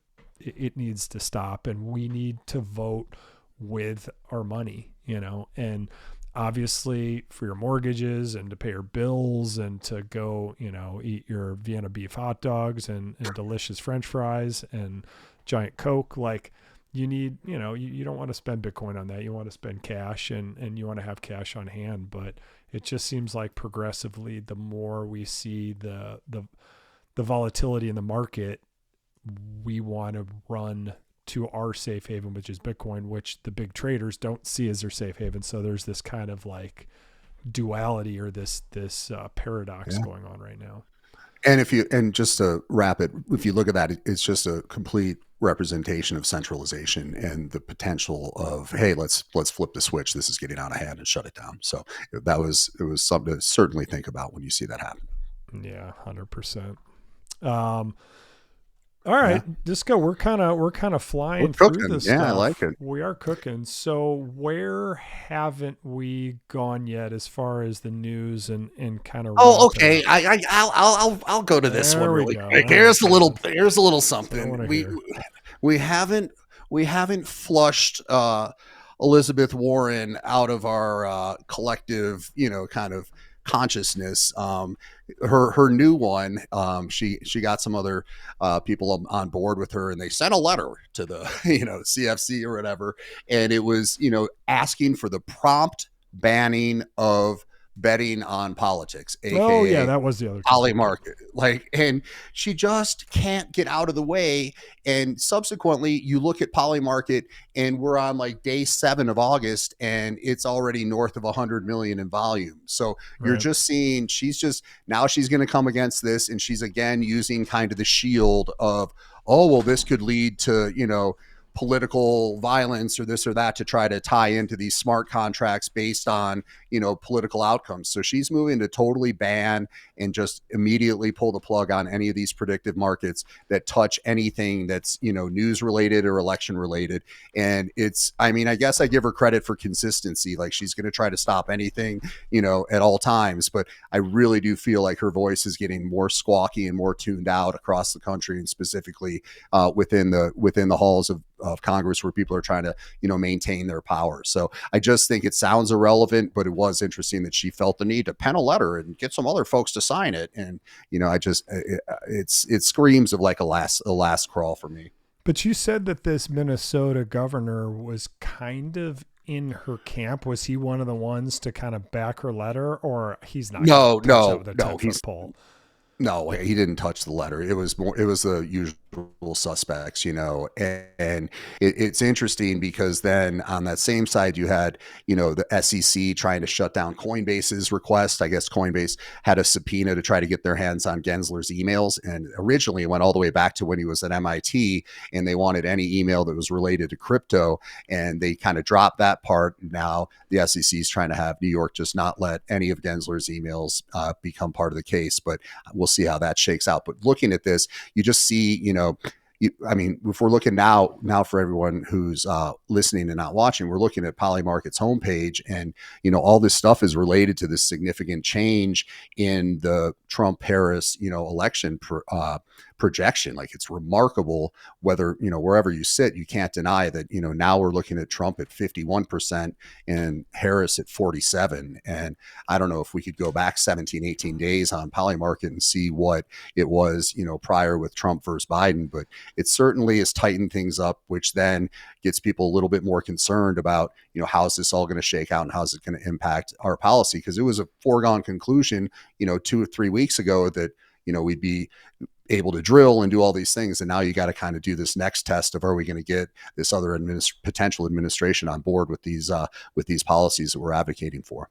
stop, and we need to vote with our money, and obviously for your mortgages and to pay your bills and to go, eat your Vienna beef hot dogs and delicious French fries and giant Coke. Like, you need, you don't want to spend Bitcoin on that. You want to spend cash, and you want to have cash on hand. But it just seems like progressively, the more we see the volatility in the market, we want to run to our safe haven, which is Bitcoin, which the big traders don't see as their safe haven. So there's this kind of like duality, or this paradox going on right now. And just to wrap it, if you look at that, it's just a complete representation of centralization and the potential of, hey, let's flip the switch. This is getting out of hand, and shut it down. So it was something to certainly think about when you see that happen. Yeah, 100%. All right, Disco, we're kind of flying through this stuff. I like it. We are cooking. So where haven't we gone yet as far as the news and kind of? Oh, okay. I'll go to this one really quick. Here's a little something. We haven't flushed Elizabeth Warren out of our collective, kind of consciousness. Her new one, she got some other people on board with her, and they sent a letter to the CFC or whatever, and it was asking for the prompt banning of betting on politics, aka that was the other poly market. Like, and she just can't get out of the way. And subsequently, you look at poly market, and we're on like day 7 of August, and it's already north of 100 million in volume. So you're just seeing, she's going to come against this, and she's again using kind of the shield of, oh, well, this could lead to political violence or this or that, to try to tie into these smart contracts based on political outcomes. So she's moving to totally ban and just immediately pull the plug on any of these predictive markets that touch anything that's news related or election related. And I guess I give her credit for consistency. Like, she's going to try to stop anything at all times, but I really do feel like her voice is getting more squawky and more tuned out across the country, and specifically within the halls of Congress, where people are trying to maintain their power. So I just think it sounds irrelevant, but it was interesting that she felt the need to pen a letter and get some other folks to sign it. And it screams of like a last crawl for me. But you said that this Minnesota governor was kind of in her camp? Was he one of the ones to kind of back her letter, or he's not going No, to touch that no, with a no. 10-foot pole? No, he didn't touch the letter. It was the usual suspects, and it's interesting because then on that same side, you had, the SEC trying to shut down Coinbase's request. I guess Coinbase had a subpoena to try to get their hands on Gensler's emails. And originally it went all the way back to when he was at MIT, and they wanted any email that was related to crypto, and they kind of dropped that part. Now the SEC is trying to have New York just not let any of Gensler's emails become part of the case. But we'll see how that shakes out. But looking at this, you just see, if we're looking now for everyone who's listening and not watching, we're looking at Polymarket's homepage, and all this stuff is related to this significant change in the Trump-Harris election projection. Like, it's remarkable. Whether wherever you sit, you can't deny that now we're looking at Trump at 51% and Harris at 47%. And I don't know if we could go back 17-18 days on Polymarket and see what it was prior with Trump versus Biden, but it certainly has tightened things up, which then gets people a little bit more concerned about how's this all going to shake out and how's it going to impact our policy. Because it was a foregone conclusion 2 or 3 weeks ago that we'd be able to drill and do all these things, and now you got to kind of do this next test of, are we going to get this other potential administration on board with these policies that we're advocating for?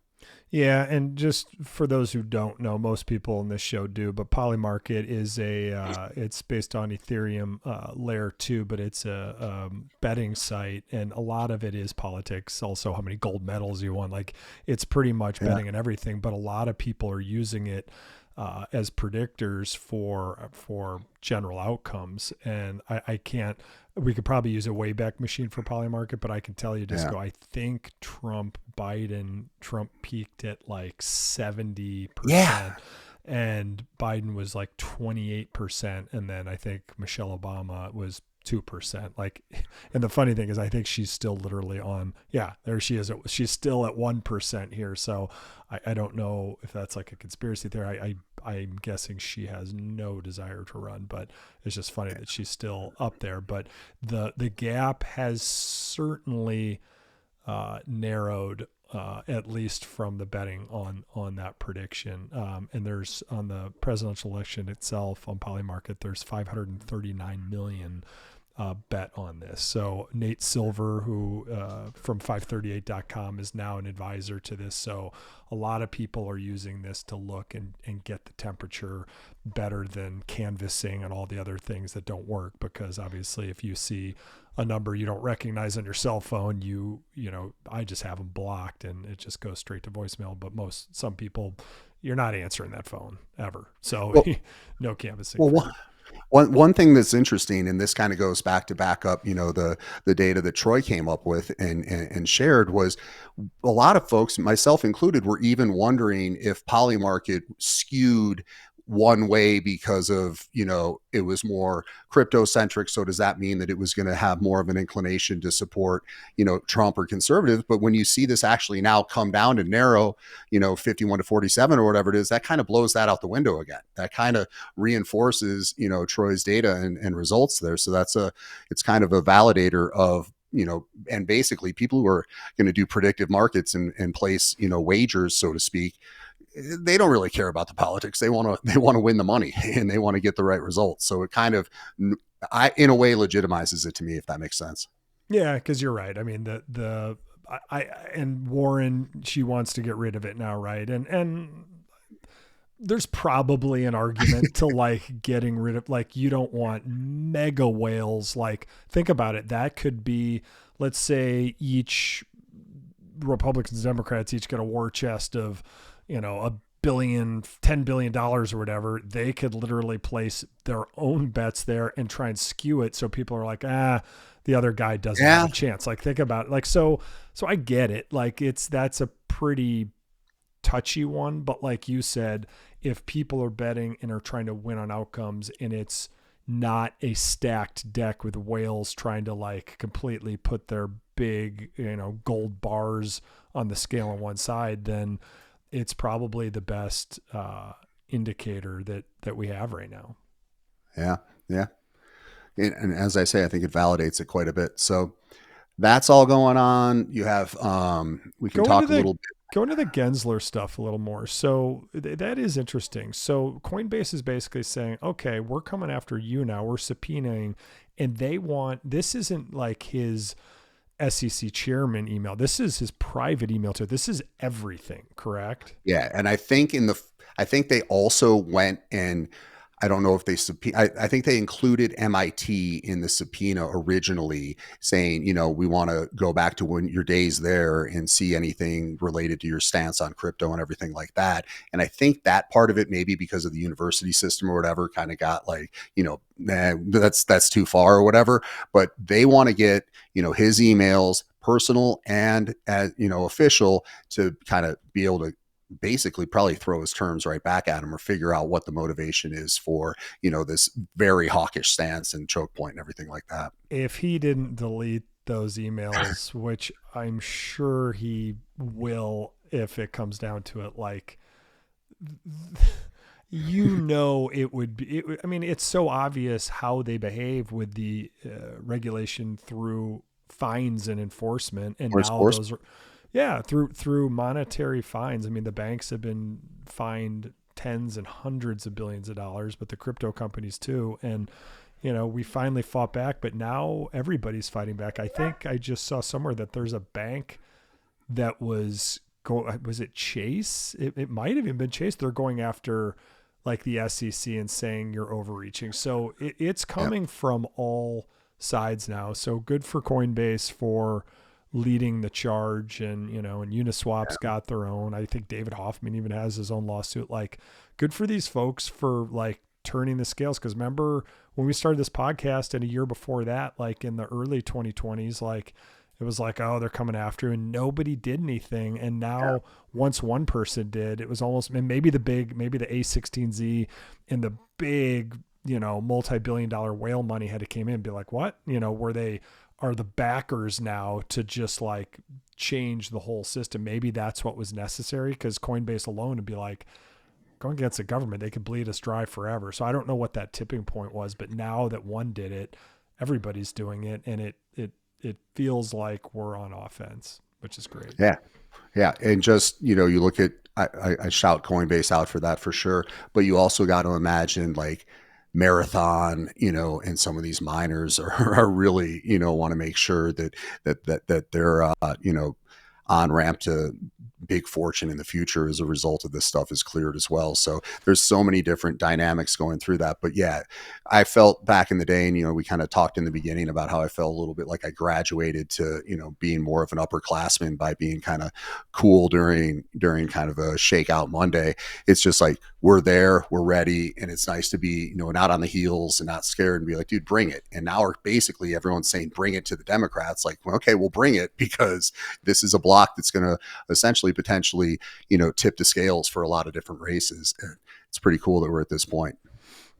Yeah, and just for those who don't know, most people in this show do, but Polymarket is it's based on Ethereum layer 2, but it's a betting site, and a lot of it is politics. Also, how many gold medals you won. Like, it's pretty much betting and everything, but a lot of people are using it as predictors for general outcomes. And I can't, we could probably use a Wayback Machine for Polymarket, but I can tell you, Disco, I think Trump peaked at like 70%. Yeah. And Biden was like 28%. And then I think Michelle Obama was 2%. Like, and the funny thing is, I think she's still literally on, there she is. She's still at 1% here. So I don't know if that's like a conspiracy theory. I'm guessing she has no desire to run, but it's just funny that she's still up there. But the gap has certainly narrowed, at least from the betting on that prediction. And there's, on the presidential election itself on Polymarket, there's 539 million bet on this. So Nate Silver, who from 538.com, is now an advisor to this. So a lot of people are using this to look and get the temperature better than canvassing and all the other things that don't work. Because obviously, if you see a number you don't recognize on your cell phone, I just have them blocked and it just goes straight to voicemail. But some people, you're not answering that phone ever. So no canvassing. One thing that's interesting, and this kind of goes back up, the data that Troy came up with and shared, was a lot of folks, myself included, were even wondering if Polymarket skewed one way because of, it was more crypto centric. So does that mean that it was going to have more of an inclination to support, Trump or conservatives? But when you see this actually now come down to narrow, 51 to 47 or whatever it is, that kind of blows that out the window again. That kind of reinforces, Troy's data and results there. So it's kind of a validator of, and basically people who are going to do predictive markets and place, wagers, so to speak, they don't really care about the politics. They want to win the money and they want to get the right results. So it kind of, in a way, legitimizes it to me, if that makes sense. Yeah, because you're right. I mean, and Warren, she wants to get rid of it now, right? And there's probably an argument to like getting rid of, like, you don't want mega whales. Like, think about it. That could be, let's say each Republicans and Democrats each get a war chest of, $1 billion, $10 billion or whatever. They could literally place their own bets there and try and skew it. So people are like, the other guy doesn't have a chance. Like, think about it. Like, so I get it. Like, that's a pretty touchy one, but like you said, if people are betting and are trying to win on outcomes, and it's not a stacked deck with whales trying to like completely put their big, gold bars on the scale on one side, then it's probably the best indicator that we have right now. Yeah. And as I say, I think it validates it quite a bit. So That's all going on. You have, we can Go into talk a the little bit. go into the Gensler stuff a little more. So that is interesting. So Coinbase is basically saying, okay, we're coming after you now. We're subpoenaing, and they want, this isn't like his SEC chairman email. This is his private email to it. This is everything, correct? Yeah. And I think I think they also went and I don't know if they I think they included MIT in the subpoena originally, saying, we want to go back to when your days there and see anything related to your stance on crypto and everything like that. And I think that part of it, maybe because of the university system or whatever, kind of got like, that's too far or whatever. But they want to get, his emails, personal and official, to kind of be able to basically probably throw his terms right back at him or figure out what the motivation is for, this very hawkish stance and choke point and everything like that. If he didn't delete those emails, which I'm sure he will if it comes down to it, like, it would be, I mean, it's so obvious how they behave with the regulation through fines and enforcement. And now those are, yeah, through monetary fines. I mean, the banks have been fined tens and hundreds of billions of dollars, but the crypto companies too. And, we finally fought back, but now everybody's fighting back. I think I just saw somewhere that there's a bank that was it Chase? It might have even been Chase. They're going after like the SEC and saying you're overreaching. So it's coming from all sides now. So good for Coinbase for leading the charge, and Uniswap's got their own. I think David Hoffman even has his own lawsuit. Like, good for these folks for like turning the scales. Because remember when we started this podcast, and a year before that, like in the early 2020s, like it was like, oh, they're coming after you, and nobody did anything. And now once one person did, it was almost, and maybe the A16Z and the big, multi-billion-dollar whale money had to came in and be like, what, where they are the backers now to just like change the whole system. Maybe that's what was necessary, because Coinbase alone would be like, going against the government, they could bleed us dry forever. So I don't know what that tipping point was, but now that one did it, everybody's doing it, and it feels like we're on offense, which is great. Yeah. Yeah. And just, you look at, I shout Coinbase out for that for sure, but you also got to imagine like Marathon, and some of these miners are really, want to make sure that they're, on ramp to big fortune in the future as a result of this stuff is cleared as well. So there's so many different dynamics going through that. But yeah, I felt back in the day, and, we kind of talked in the beginning about how I felt a little bit like I graduated to, being more of an upperclassman by being kind of cool during kind of a shakeout Monday. It's just like, we're there, we're ready. And it's nice to be, not on the heels and not scared and be like, dude, bring it. And now basically everyone's saying, bring it to the Democrats. Like, well, okay, we'll bring it, because this is a block that's going to essentially potentially, tip the scales for a lot of different races. And it's pretty cool that we're at this point.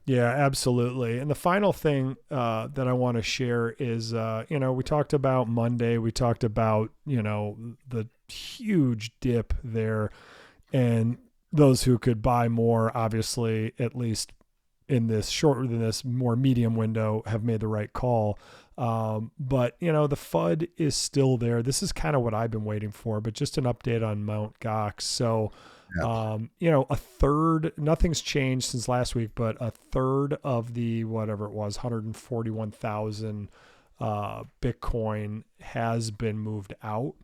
Yeah, absolutely. And the final thing that I want to share is, we talked about Monday, we talked about, the huge dip there, and those who could buy more, obviously, at least in this more medium window, have made the right call. But the FUD is still there. This is kind of what I've been waiting for, but just an update on Mt. Gox. So, a third, nothing's changed since last week, but a third of the, whatever it was, 141,000 Bitcoin has been moved out.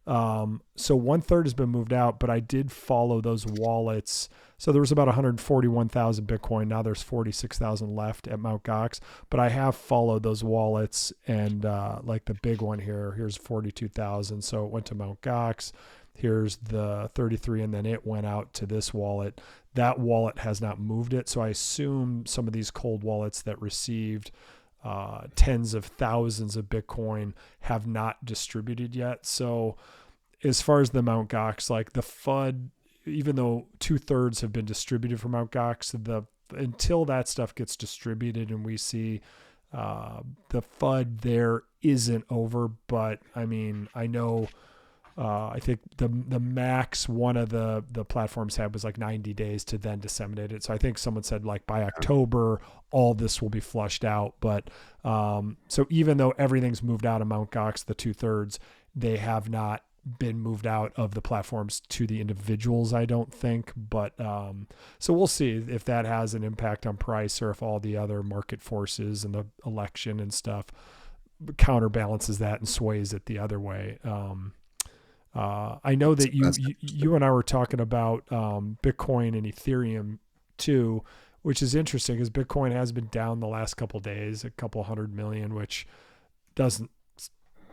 So 1/3 has been moved out, but I did follow those wallets. So there was about 141,000 Bitcoin. Now there's 46,000 left at Mt. Gox, but I have followed those wallets, and like the big one here's 42,000. So it went to Mt. Gox. Here's the 33, and then it went out to this wallet. That wallet has not moved it. So I assume some of these cold wallets that received tens of thousands of Bitcoin have not distributed yet. So as far as the Mt. Gox, like the FUD, even though 2/3 have been distributed from Mt. Gox, until that stuff gets distributed and we see the FUD there isn't over. But I mean, I know I think the max one of the platforms had was like 90 days to then disseminate it. So I think someone said like by October, all this will be flushed out. But so even though everything's moved out of Mt. Gox, the 2/3, they have not been moved out of the platforms to the individuals, I don't think. But so we'll see if that has an impact on price or if all the other market forces and the election and stuff counterbalances that and sways it the other way. I know that you and I were talking about Bitcoin and Ethereum too, which is interesting because Bitcoin has been down the last couple of days, a couple 100 million, which doesn't,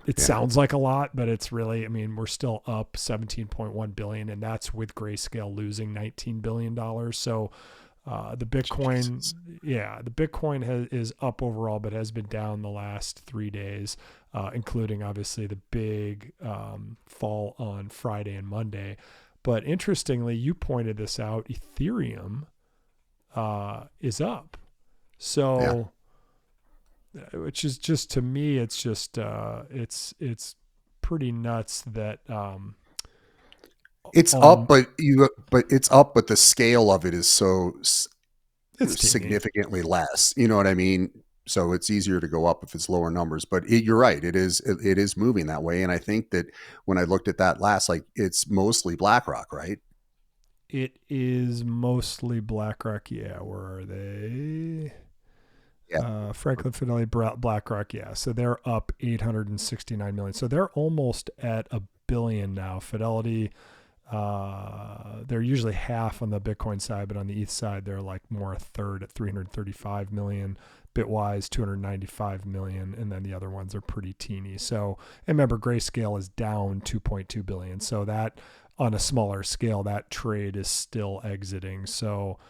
it sounds like a lot, but it's really, I mean, we're still up 17.1 billion, and that's with Grayscale losing $19 billion. So the Bitcoin, the Bitcoin is up overall, but has been down the last 3 days, including obviously the big fall on Friday and Monday. But interestingly, you pointed this out, Ethereum is up. So, which is just, to me, it's just, it's pretty nuts that, it's up, but it's up, but the scale of it is so significantly less. You know what I mean? So it's easier to go up if it's lower numbers. But you're right; it is moving that way. And I think that when I looked at that last, like it's mostly BlackRock, right? It is mostly BlackRock. Yeah, where are they? Yeah, Franklin Fidelity, BlackRock. Yeah, so they're up 869 million. So they're almost at $1 billion now. Fidelity. They're usually half on the Bitcoin side, but on the ETH side, they're like more a third at 335 million. Bitwise 295 million, and then the other ones are pretty teeny. So, and remember, Grayscale is down 2.2 billion. So that, on a smaller scale, that trade is still exiting. So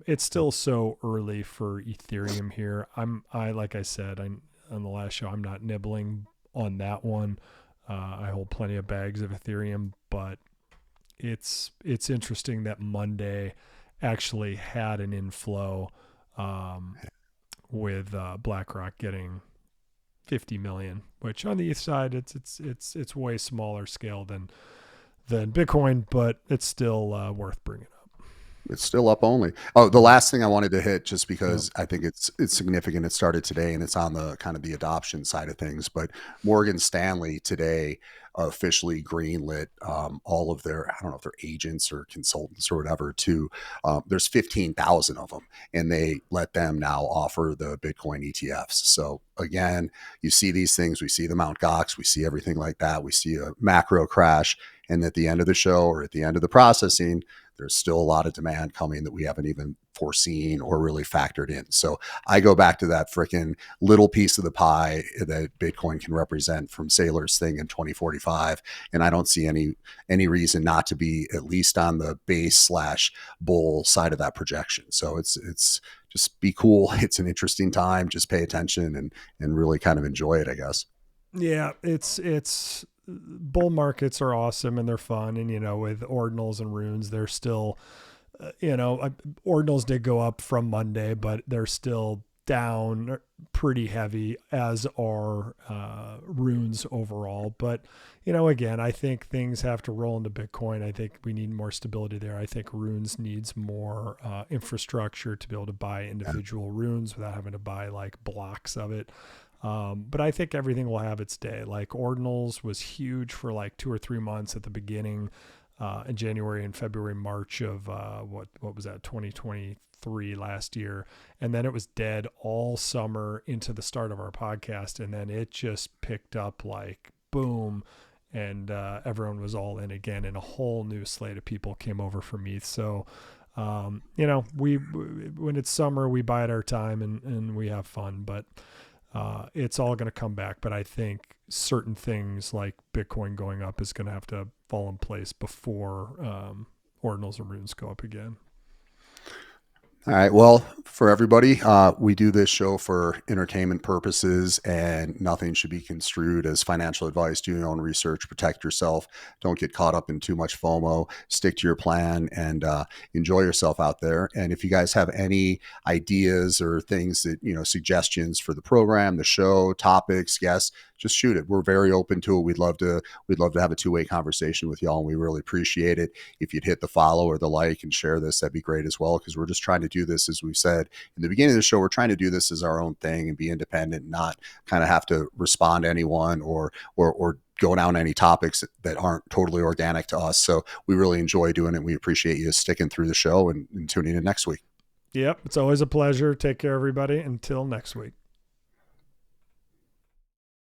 it's still so early for Ethereum here. Like I said, on the last show, I'm not nibbling on that one. I hold plenty of bags of Ethereum, but it's interesting that Monday actually had an inflow with BlackRock getting 50 million, which on the ETH side it's way smaller scale than Bitcoin, but it's still worth bringing up. It's still up only. Oh, the last thing I wanted to hit, just because I think it's significant. It started today, and it's on the kind of the adoption side of things. But Morgan Stanley today officially greenlit all of their, I don't know if they're agents or consultants or whatever, to there's 15,000 of them, and they let them now offer the Bitcoin ETFs. So again, you see these things, we see the Mt. Gox, we see everything like that, we see a macro crash, and at the end of the show or at the end of the processing, there's still a lot of demand coming that we haven't even foreseen or really factored in. So I go back to that freaking little piece of the pie that Bitcoin can represent from Saylor's thing in 2045. And I don't see any reason not to be at least on the base / bull side of that projection. So it's just be cool. It's an interesting time. Just pay attention and really kind of enjoy it, I guess. Yeah, it's bull markets are awesome and they're fun. And, with ordinals and runes, they're still, ordinals did go up from Monday, but they're still down pretty heavy, as are runes overall. But, again, I think things have to roll into Bitcoin. I think we need more stability there. I think runes needs more infrastructure to be able to buy individual runes without having to buy like blocks of it. But I think everything will have its day. Like ordinals was huge for like 2 or 3 months at the beginning, in January and February, March of what was that, 2023 last year. And then it was dead all summer into the start of our podcast. And then it just picked up like boom. And everyone was all in again, and a whole new slate of people came over from ETH. So, we when it's summer, we bide our time and we have fun, but it's all going to come back. But I think certain things like Bitcoin going up is going to have to fall in place before ordinals and runes go up again. All right. Well, for everybody, we do this show for entertainment purposes, and nothing should be construed as financial advice. Do your own research, protect yourself. Don't get caught up in too much FOMO. Stick to your plan and enjoy yourself out there. And if you guys have any ideas or things that, suggestions for the program, the show, topics, guests, just shoot it. We're very open to it. We'd love to have a two-way conversation with y'all, and we really appreciate it. If you'd hit the follow or the like and share this, that'd be great as well, because we're just trying to do this, as we've said in the beginning of the show, we're trying to do this as our own thing and be independent, and not kind of have to respond to anyone or go down any topics that aren't totally organic to us. So we really enjoy doing it. We appreciate you sticking through the show and tuning in next week. Yep. It's always a pleasure. Take care, everybody. Until next week.